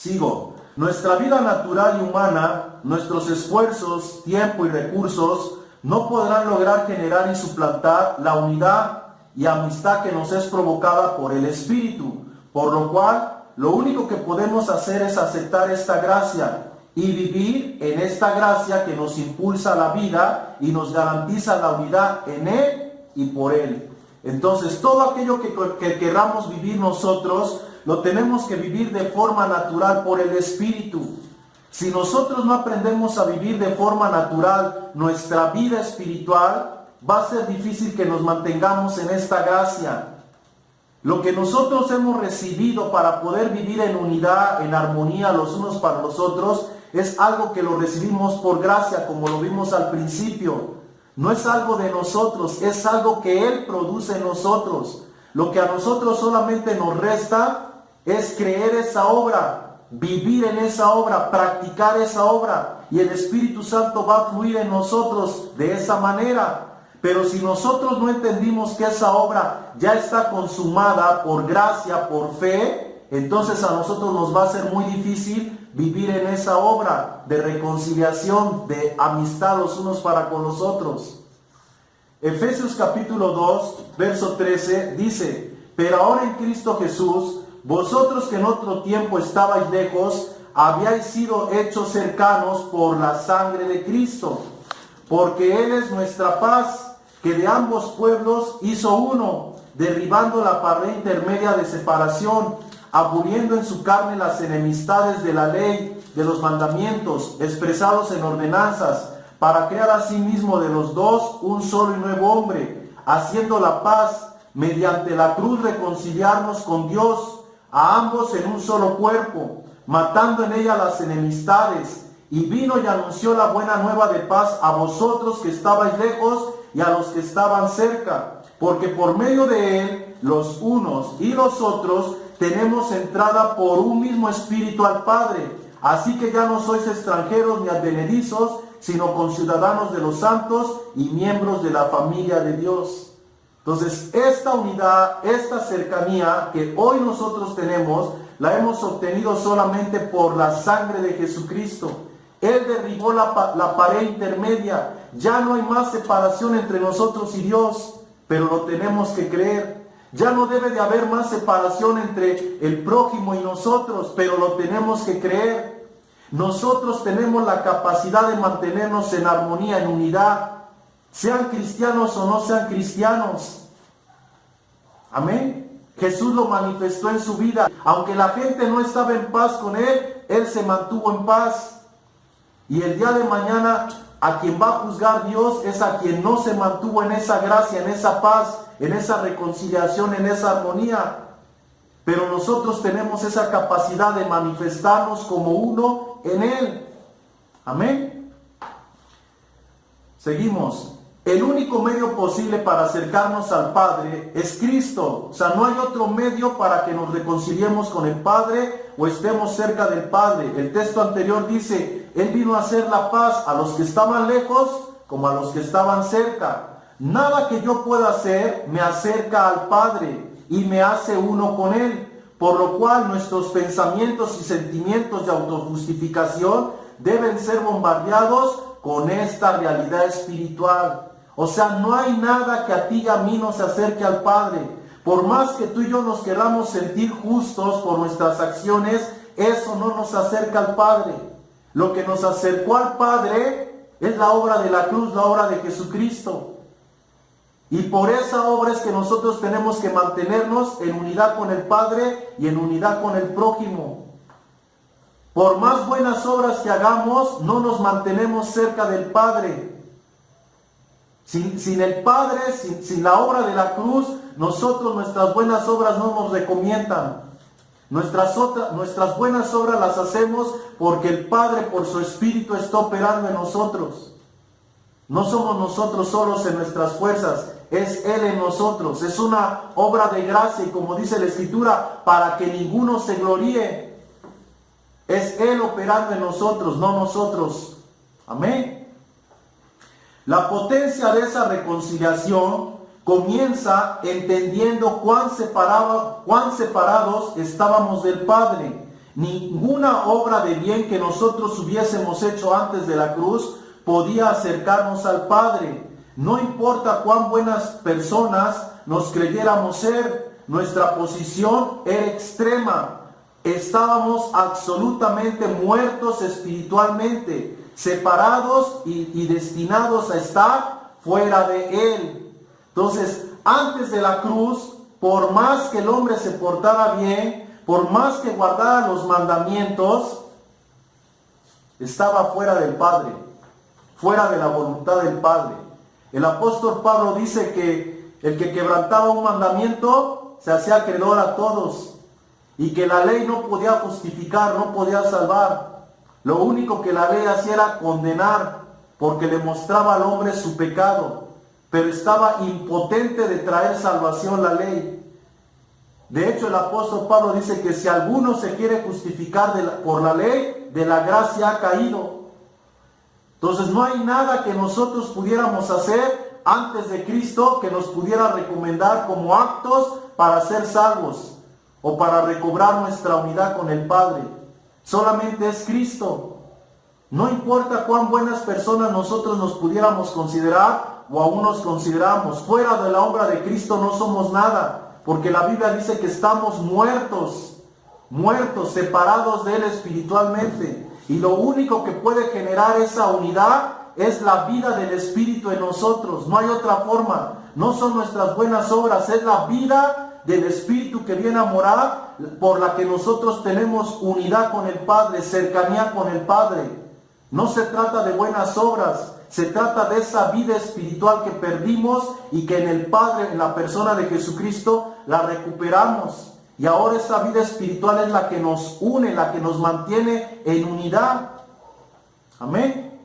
Sigo. Nuestra vida natural y humana, nuestros esfuerzos, tiempo y recursos no podrán lograr generar y suplantar la unidad y amistad que nos es provocada por el Espíritu, por lo cual lo único que podemos hacer es aceptar esta gracia y vivir en esta gracia que nos impulsa a la vida y nos garantiza la unidad en Él y por Él. Entonces, todo aquello que queramos vivir nosotros, lo tenemos que vivir de forma natural por el Espíritu. Si nosotros no aprendemos a vivir de forma natural nuestra vida espiritual, va a ser difícil que nos mantengamos en esta gracia. Lo que nosotros hemos recibido para poder vivir en unidad, en armonía los unos para los otros, es algo que lo recibimos por gracia, como lo vimos al principio. No es algo de nosotros, es algo que Él produce en nosotros. Lo que a nosotros solamente nos resta es creer esa obra, vivir en esa obra, practicar esa obra. Y el Espíritu Santo va a fluir en nosotros de esa manera. Pero si nosotros no entendimos que esa obra ya está consumada por gracia, por fe, entonces a nosotros nos va a ser muy difícil vivir en esa obra de reconciliación, de amistad los unos para con los otros. Efesios capítulo 2, verso 13 dice: pero ahora en Cristo Jesús, vosotros que en otro tiempo estabais lejos, habíais sido hechos cercanos por la sangre de Cristo, porque Él es nuestra paz, que de ambos pueblos hizo uno, derribando la pared intermedia de separación, aboliendo en su carne las enemistades de la ley, de los mandamientos, expresados en ordenanzas, para crear asimismo de los dos un solo y nuevo hombre, haciendo la paz, mediante la cruz reconciliarnos con Dios, a ambos en un solo cuerpo, matando en ella las enemistades, y vino y anunció la buena nueva de paz a vosotros que estabais lejos y a los que estaban cerca, porque por medio de Él, los unos y los otros, tenemos entrada por un mismo Espíritu al Padre. Así que ya no sois extranjeros ni advenedizos, sino conciudadanos de los santos y miembros de la familia de Dios. Entonces, esta unidad, esta cercanía que hoy nosotros tenemos, la hemos obtenido solamente por la sangre de Jesucristo. Él derribó la pared intermedia. Ya no hay más separación entre nosotros y Dios, pero lo tenemos que creer. Ya no debe de haber más separación entre el prójimo y nosotros, pero lo tenemos que creer. Nosotros tenemos la capacidad de mantenernos en armonía, en unidad, sean cristianos o no sean cristianos. Amén. Jesús lo manifestó en su vida. Aunque la gente no estaba en paz con Él, Él se mantuvo en paz. Y el día de mañana, a quien va a juzgar Dios es a quien no se mantuvo en esa gracia, en esa paz, en esa reconciliación, en esa armonía. Pero nosotros tenemos esa capacidad de manifestarnos como uno en Él. Amén. Seguimos. El único medio posible para acercarnos al Padre es Cristo. O sea, no hay otro medio para que nos reconciliemos con el Padre o estemos cerca del Padre. El texto anterior dice: Él vino a hacer la paz a los que estaban lejos como a los que estaban cerca. Nada que yo pueda hacer me acerca al Padre y me hace uno con Él. Por lo cual nuestros pensamientos y sentimientos de autojustificación deben ser bombardeados con esta realidad espiritual. O sea, no hay nada que a ti y a mí nos acerque al Padre. Por más que tú y yo nos queramos sentir justos por nuestras acciones, eso no nos acerca al Padre. Lo que nos acercó al Padre es la obra de la cruz, la obra de Jesucristo. Y por esa obra es que nosotros tenemos que mantenernos en unidad con el Padre y en unidad con el prójimo. Por más buenas obras que hagamos, no nos mantenemos cerca del Padre. Sin el Padre, sin la obra de la cruz, nuestras buenas obras no nos recomiendan. Nuestras buenas obras las hacemos porque el Padre por su Espíritu está operando en nosotros. No somos nosotros solos en nuestras fuerzas, es Él en nosotros. Es una obra de gracia y como dice la Escritura, para que ninguno se gloríe. Es Él operando en nosotros, no nosotros. Amén. La potencia de esa reconciliación comienza entendiendo cuán separados estábamos del Padre. Ninguna obra de bien que nosotros hubiésemos hecho antes de la cruz podía acercarnos al Padre. No importa cuán buenas personas nos creyéramos ser, nuestra posición era extrema. Estábamos absolutamente muertos espiritualmente, separados y destinados a estar fuera de Él. Entonces, antes de la cruz, por más que el hombre se portara bien, por más que guardara los mandamientos, estaba fuera del Padre, fuera de la voluntad del Padre. El apóstol Pablo dice que el que quebrantaba un mandamiento se hacía acreedor a todos, y que la ley no podía justificar, no podía salvar. Lo único que la ley hacía era condenar, porque le mostraba al hombre su pecado, pero estaba impotente de traer salvación la ley. De hecho, el apóstol Pablo dice que si alguno se quiere justificar por la ley, de la gracia ha caído. Entonces no hay nada que nosotros pudiéramos hacer antes de Cristo que nos pudiera recomendar como actos para ser salvos o para recobrar nuestra unidad con el Padre. Solamente es Cristo. No importa cuán buenas personas nosotros nos pudiéramos considerar o aún nos consideramos, fuera de la obra de Cristo no somos nada. Porque la Biblia dice que estamos muertos, separados de Él espiritualmente. Y lo único que puede generar esa unidad es la vida del Espíritu en nosotros. No hay otra forma. No son nuestras buenas obras, es la vida del Espíritu que viene a morar, por la que nosotros tenemos unidad con el Padre, cercanía con el Padre. No se trata de buenas obras. Se trata de esa vida espiritual que perdimos y que en el Padre, en la persona de Jesucristo, la recuperamos. Y ahora esa vida espiritual es la que nos une, la que nos mantiene en unidad. Amén.